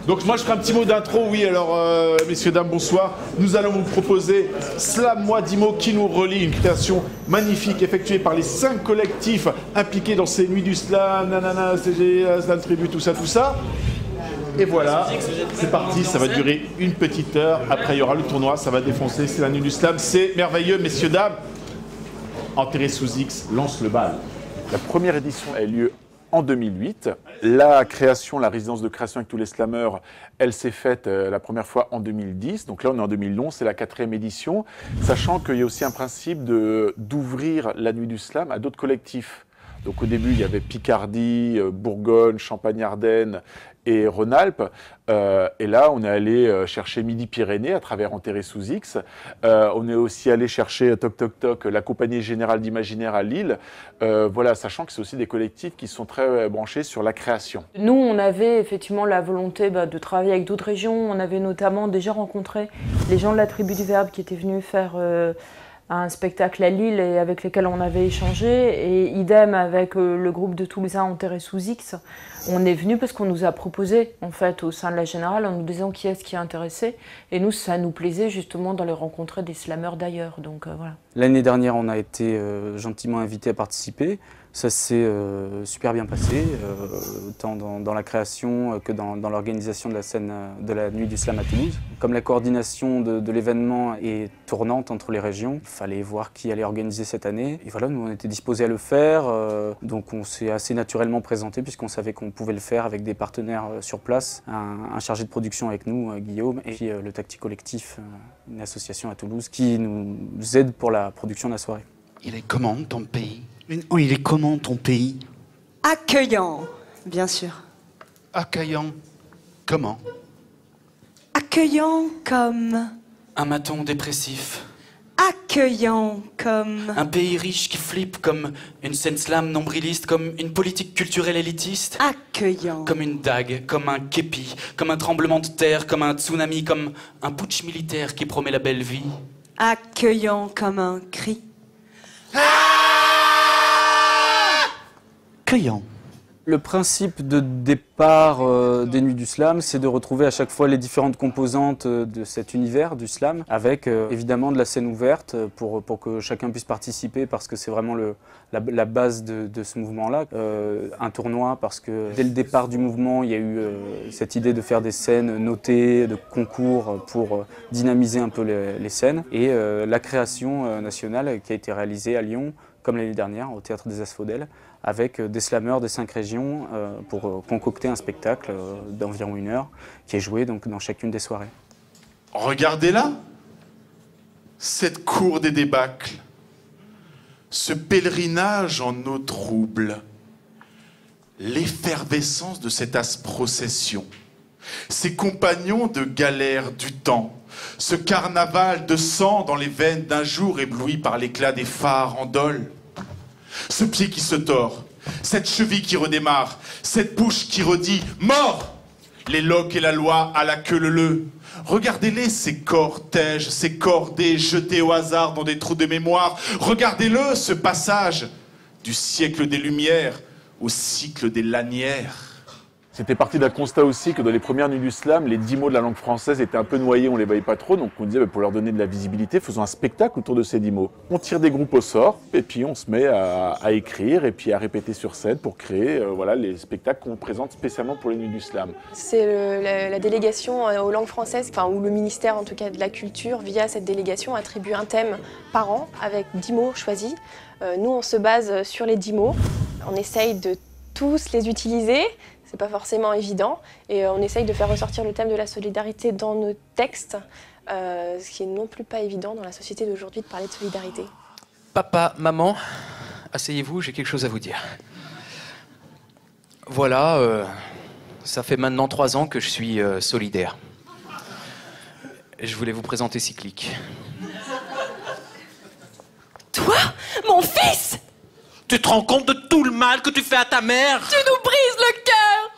Donc moi je ferai un petit mot d'intro, oui, alors messieurs, dames, bonsoir. Nous allons vous proposer Slam Moi 10 mots qui nous relie, une création magnifique effectuée par les 5 collectifs impliqués dans ces nuits du slam, nanana, CG, Slam Tribu, tout ça, tout ça. Et voilà, c'est parti, ça va durer une petite heure. Après, il y aura le tournoi, ça va défoncer, c'est la nuit du slam. C'est merveilleux, messieurs, dames. Enterré sous X lance le bal. La première édition a eu lieu en 2008. La création, la résidence de création avec tous les slammeurs, elle s'est faite la première fois en 2010. Donc là, on est en 2011, c'est la 4e édition. Sachant qu'il y a aussi un principe d'ouvrir la nuit du slam à d'autres collectifs. Donc au début, il y avait Picardie, Bourgogne, Champagne-Ardenne et Rhône-Alpes. Et là, on est allé chercher Midi-Pyrénées à travers Enterré sous X. On est aussi allé chercher Toc Toc Toc, la Compagnie Générale d'Imaginaire à Lille. Voilà, sachant que c'est aussi des collectifs qui sont très branchés sur la création. Nous, on avait effectivement la volonté de travailler avec d'autres régions. On avait notamment déjà rencontré les gens de la Tribu du Verbe qui étaient venus faire un spectacle à Lille et avec lesquels on avait échangé, et idem avec le groupe de Toulousain Enterré sous X. On est venu parce qu'on nous a proposé, en fait, au sein de la Générale, en nous disant qui est-ce qui est intéressé, et nous, ça nous plaisait justement d'aller rencontrer des slammeurs d'ailleurs, donc voilà. L'année dernière, on a été gentiment invités à participer. Ça s'est super bien passé, tant dans la création que dans l'organisation de la scène de la Nuit du Slam à Toulouse. Comme la coordination de l'événement est tournante entre les régions, il fallait voir qui allait organiser cette année. Et voilà, nous on était disposés à le faire, donc on s'est assez naturellement présenté puisqu'on savait qu'on pouvait le faire avec des partenaires sur place. Un chargé de production avec nous, Guillaume, et puis le Tacti Collectif, une association à Toulouse qui nous aide pour la production de la soirée. Il est comment ton pays ? Il est comment ton pays ? Accueillant, bien sûr. Accueillant. Comment ? Accueillant comme... Un maton dépressif. Accueillant comme... Un pays riche qui flippe, comme une scène slam nombriliste, comme une politique culturelle élitiste. Accueillant. Comme une dague, comme un képi, comme un tremblement de terre, comme un tsunami, comme un putsch militaire qui promet la belle vie. Accueillant comme un cri. Accueillant. Le principe de départ des Nuits du Slam, c'est de retrouver à chaque fois les différentes composantes de cet univers du slam, avec évidemment de la scène ouverte pour que chacun puisse participer, parce que c'est vraiment la base de ce mouvement-là. Un tournoi, parce que dès le départ du mouvement, il y a eu cette idée de faire des scènes notées, de concours pour dynamiser un peu les scènes. Et la création nationale qui a été réalisée à Lyon, comme l'année dernière, au Théâtre des Asphodèles, avec des slammeurs des 5 régions pour concocter un spectacle d'environ 1 heure qui est joué donc dans chacune des soirées. Regardez-la, cette cour des débâcles, ce pèlerinage en eau trouble, l'effervescence de cette âpre procession, ces compagnons de galère du temps, ce carnaval de sang dans les veines d'un jour ébloui par l'éclat des phares en dol. Ce pied qui se tord, cette cheville qui redémarre, cette bouche qui redit « Mort !» Les loques et la loi à la queue leu. Regardez-les, ces cortèges, ces cordées jetés au hasard dans des trous de mémoire. Regardez-le, ce passage du siècle des Lumières au cycle des lanières. C'était parti d'un constat aussi que dans les premières Nuits du Slam, les 10 mots de la langue française étaient un peu noyés, on ne les voyait pas trop, donc on disait pour leur donner de la visibilité, faisons un spectacle autour de ces 10 mots. On tire des groupes au sort, et puis on se met à écrire, et puis à répéter sur scène pour créer voilà, les spectacles qu'on présente spécialement pour les Nuits du Slam. C'est la délégation aux langues françaises, ou le ministère en tout cas de la Culture, via cette délégation, attribue un thème par an avec 10 mots choisis. Nous, on se base sur les 10 mots, on essaye de tous les utiliser. C'est pas forcément évident, et on essaye de faire ressortir le thème de la solidarité dans nos textes, ce qui est non plus pas évident dans la société d'aujourd'hui de parler de solidarité. Papa, maman, asseyez-vous, j'ai quelque chose à vous dire. Voilà, ça fait maintenant 3 ans que je suis solidaire. Je voulais vous présenter Cyclique. Toi, mon fils! Tu te rends compte de tout le mal que tu fais à ta mère? Tu nous brises le cœur!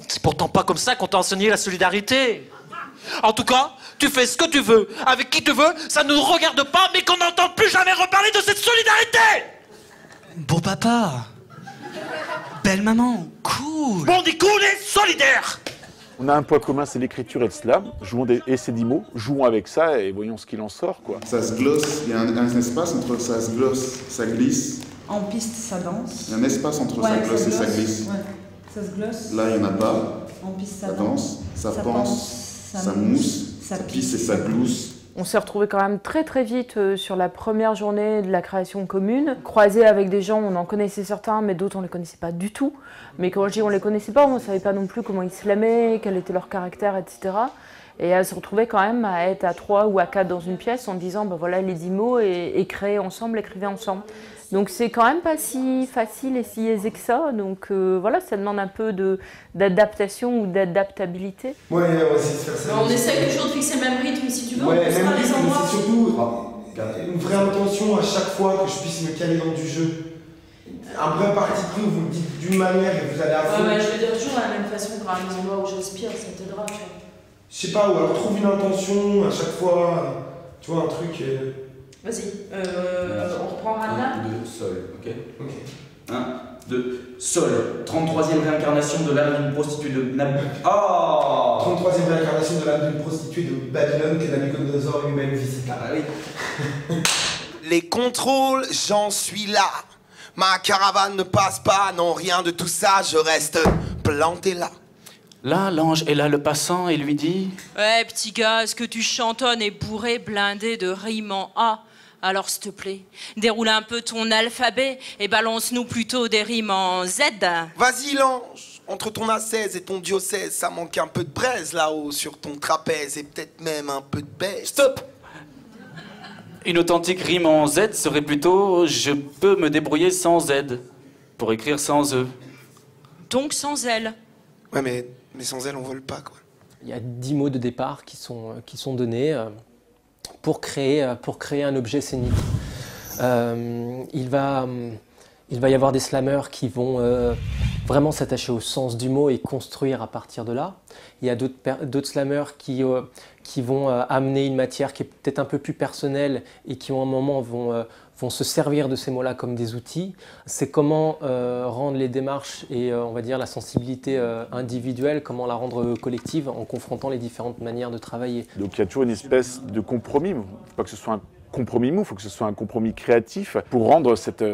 C'est pourtant pas comme ça qu'on t'a enseigné la solidarité. En tout cas, tu fais ce que tu veux, avec qui tu veux, ça ne nous regarde pas, mais qu'on n'entende plus jamais reparler de cette solidarité! Beau papa. Belle maman. Cool. Bon, on dit cool et solidaire! On a un point commun, c'est l'écriture et le slam. Et ces 10 mots, jouons avec ça et voyons ce qu'il en sort, quoi. Ça se glosse, il y a un espace entre ça se glosse, ça glisse. En piste, ça danse. Il y a un espace entre ça glosse et ça glisse. Ouais. Ça se glosse. Là, il n'y en a pas. En piste, ça danse. Ça pense, ça mousse, ça pisse et ça glousse. On s'est retrouvés quand même très très vite sur la première journée de la création commune. Croisés avec des gens, on en connaissait certains, mais d'autres on ne les connaissait pas du tout. Mais quand je dis on ne les connaissait pas, on ne savait pas non plus comment ils slamaient, quel était leur caractère, etc. Et elles se retrouvaient quand même à être à 3 ou à 4 dans une pièce en disant ben voilà les 10 mots et créer ensemble, écrivez ensemble. Donc c'est quand même pas si facile et si aisé que ça. Donc voilà, ça demande un peu d'adaptation ou d'adaptabilité. Ouais, on va essayer de faire ça. On essaie toujours de fixer le même rythme si tu veux. Ouais, on poussera même les rythme, endroits. c'est surtout une vraie intention à chaque fois que je puisse me caler dans du jeu. Un vrai parti pris où vous le dites d'une manière et vous allez à fond. Ouais, je vais dire toujours de la même façon quand les endroits où j'inspire, ça t'aidera, tu vois. Je sais pas, ou alors trouve une intention à chaque fois, tu vois, un truc. Vas-y, on reprend Rana. 1, 2, sol, ok. 1, 2, sol. 33e réincarnation de l'âme d'une prostituée de Nabucco. Oh 33e réincarnation de l'âme d'une prostituée de Babylone que Nabucodonosor lui-même visita. Ah oui. Les contrôles, j'en suis là. Ma caravane ne passe pas, non, rien de tout ça, je reste planté là. Là, l'ange est là le passant et lui dit... Ouais, petit gars, ce que tu chantonnes est bourré, blindé de rimes en A. Alors, s'il te plaît, déroule un peu ton alphabet et balance-nous plutôt des rimes en Z. Vas-y, l'ange, entre ton A16 et ton diocèse, ça manque un peu de braise là-haut sur ton trapèze et peut-être même un peu de baisse. Stop! Une authentique rime en Z serait plutôt « Je peux me débrouiller sans Z » pour écrire sans E. Donc sans elle. Ouais, mais sans elle, on vole pas, quoi. Il y a 10 mots de départ qui sont donnés pour créer un objet scénique. Il va y avoir des slammers qui vont vraiment s'attacher au sens du mot et construire à partir de là. Il y a d'autres slammers qui vont amener une matière qui est peut-être un peu plus personnelle et qui, à un moment, vont se servir de ces mots-là comme des outils. C'est comment rendre les démarches et, on va dire, la sensibilité individuelle, comment la rendre collective en confrontant les différentes manières de travailler. Donc il y a toujours une espèce de compromis. Il ne faut pas que ce soit un compromis mou, il faut que ce soit un compromis créatif pour rendre cette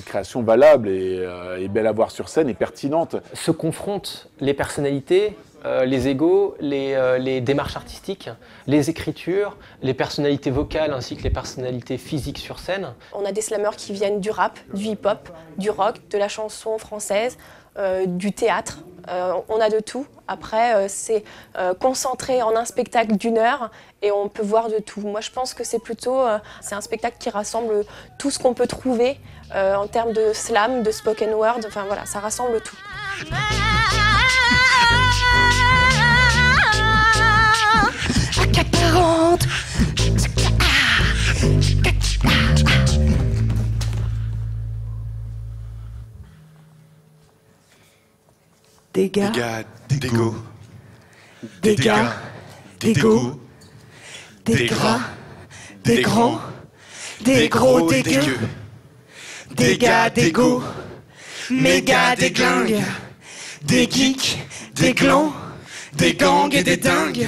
création valable et belle à voir sur scène et pertinente. Se confrontent les personnalités, les égos, les démarches artistiques, les écritures, les personnalités vocales ainsi que les personnalités physiques sur scène. On a des slammers qui viennent du rap, du hip-hop, du rock, de la chanson française, du théâtre. On a de tout. Après, c'est concentré en un spectacle d'1 heure et on peut voir de tout. Moi, je pense que c'est plutôt c'est un spectacle qui rassemble tout ce qu'on peut trouver en termes de slam, de spoken word. Enfin voilà, ça rassemble tout. Accaparante. Dégâts, dégo, dégâts, dégo, des gras, des grands, des gros, des gueux, dégâts, dégo, méga, des glingues, des geeks, des glands, des gangs et des dingues.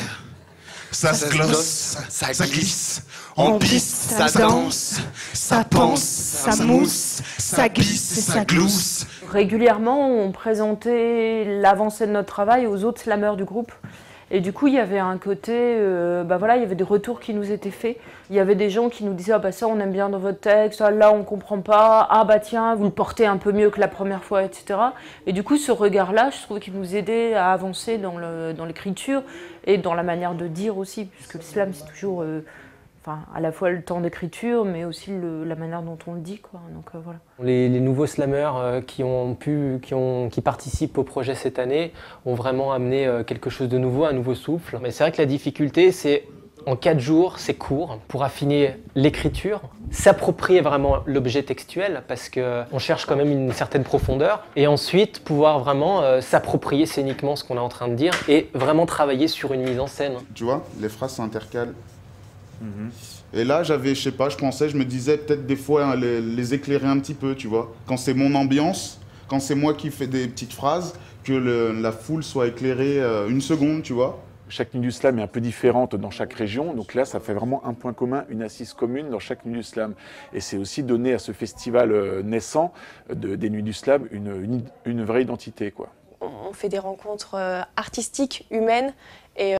Ça se glosse, ça glisse, en piste, ça danse, ça pense, ça mousse, ça glisse et ça glousse. Régulièrement, on présentait l'avancée de notre travail aux autres slammers du groupe. Et du coup, il y avait un côté, voilà, il y avait des retours qui nous étaient faits. Il y avait des gens qui nous disaient « Ah bah ça, on aime bien dans votre texte, ah, là, on comprend pas, ah bah tiens, vous le portez un peu mieux que la première fois, etc. » Et du coup, ce regard-là, je trouvais qu'il nous aidait à avancer dans l'écriture et dans la manière de dire aussi, puisque le slam, c'est toujours à la fois le temps d'écriture, mais aussi la manière dont on le dit, quoi. Donc, voilà. Les nouveaux slammers qui participent au projet cette année ont vraiment amené quelque chose de nouveau, un nouveau souffle. Mais c'est vrai que la difficulté, c'est en 4 jours, c'est court, pour affiner l'écriture, s'approprier vraiment l'objet textuel, parce qu'on cherche quand même une certaine profondeur, et ensuite pouvoir vraiment s'approprier scéniquement ce qu'on est en train de dire, et vraiment travailler sur une mise en scène. Tu vois, les phrases s'intercalent. Et là, je sais pas, je me disais peut-être des fois les éclairer un petit peu, tu vois. Quand c'est mon ambiance, quand c'est moi qui fais des petites phrases, que la foule soit éclairée une seconde, tu vois. Chaque Nuit du Slam est un peu différente dans chaque région, donc là ça fait vraiment un point commun, une assise commune dans chaque Nuit du Slam. Et c'est aussi donner à ce festival naissant des Nuits du Slam une vraie identité, quoi. On fait des rencontres artistiques, humaines, et